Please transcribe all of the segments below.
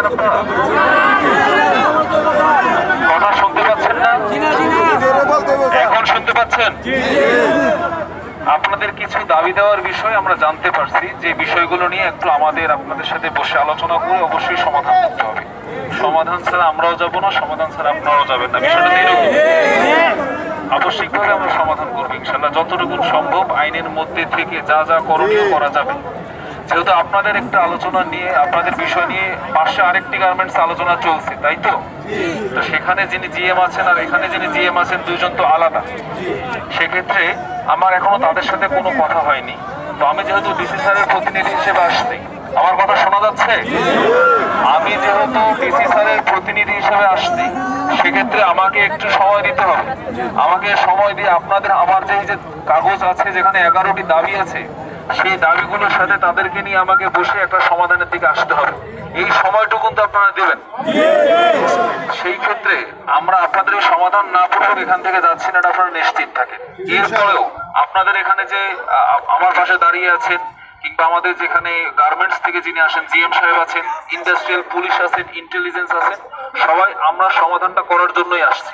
আপনারা? কথা শুনতে পাচ্ছেন না? এখন শুনতে পাচ্ছেন? আপনাদের কিছু দাবি দেওয়ার বিষয় আমরা জানতে পারছি, যে বিষয়গুলো নিয়ে একটু আমাদের আপনাদের সাথে বসে আলোচনা করে অবশ্যই সমাধান করতে হবে। সমাধান ছাড়া আমরাও যাব না, সমাধান ছাড়া আপনারাও যাবেন না, বিষয়টা এরকম। আবশ্যিকভাবে আমরা সমাধান করবো ইনশাল্লাহ, যতটুকু সম্ভব আইনের মধ্যে থেকে যা যা করণীয় করা যাবে। যেহেতু আপনাদের একটা আলোচনা নিয়ে, আপনাদের বিষয় নিয়ে পাশে আরেকটি গার্মেন্টস আলোচনা চলছে, তাই তো? তো সেখানে যিনি জিএম আছেন আর এখানে যিনি জিএম আছেন, দুইজন তো আলাদা। সেক্ষেত্রে আমার এখনো তাদের সাথে কোনো কথা হয়নি। তো আমি যেহেতু ডিসি স্যারের প্রতিনিধি হিসেবে আসছি, আমার কথা শোনা যাচ্ছে? আমি যেহেতু ডিসি স্যারের প্রতিনিধি হিসেবে আসছি, সেক্ষেত্রে আমাকে একটু সময় দিতে হবে। আমাকে সময় দিয়ে আপনাদের, আমার যে কাগজ আছে যেখানে 11টি দাবি আছে, সেই দাবিগুলোর সাথে তাদেরকে নিয়ে আমাকে বসে একটা সমাধানের দিকে আসতে হবে। এই সময়টুকু তো আপনারা দেবেন। সেই ক্ষেত্রে আমরা আপনাদের সমাধান না পূর্বক এখান থেকে যাচ্ছি না, এটা আপনারা নিশ্চিত থাকেন। এরপরেও আপনাদের এখানে যে আমার পাশে দাঁড়িয়ে আছেন, কিংবা আমাদের যেখানে গার্মেন্টস থেকে যিনি আসেন, জিএম সাহেব আছেন, ইন্ডাস্ট্রিয়াল পুলিশ আছেন, ইন্টেলিজেন্স আছেন, সবাই আমরা সমাধানটা করার জন্যই আসছি।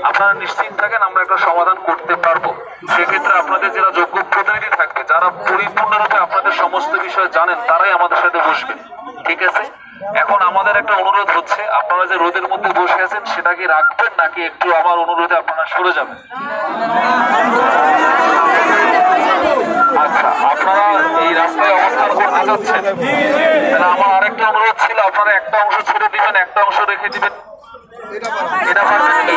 আপনারা নিশ্চিত থাকেন, আমরা একটা সমাধান করতে পারবো। সেক্ষেত্রে আপনাদের যারা যোগ্য প্রতিনিধি থাকবে, যারা পরিপূর্ণরূপে আপনাদের সমস্ত বিষয় জানেন, তারাই আমাদের সাথে বসবেন। ঠিক আছে? এখন আমাদের একটা অনুরোধ হচ্ছে, আপনারা যে রোদের মধ্যে বসে আছেন সেটা কি রাখবেন, নাকি একটু আমার অনুরোধে আপনারা সরে যাবেন? আচ্ছা, আপনারা এই রাস্তায় অবস্থান করতে যাচ্ছেন, তাহলে আমার আরেকটা অনুরোধ ছিল, আপনারা একটা অংশ ছেড়ে দিবেন, একটা অংশ রেখে দিবেন। এটা পারবেন কি?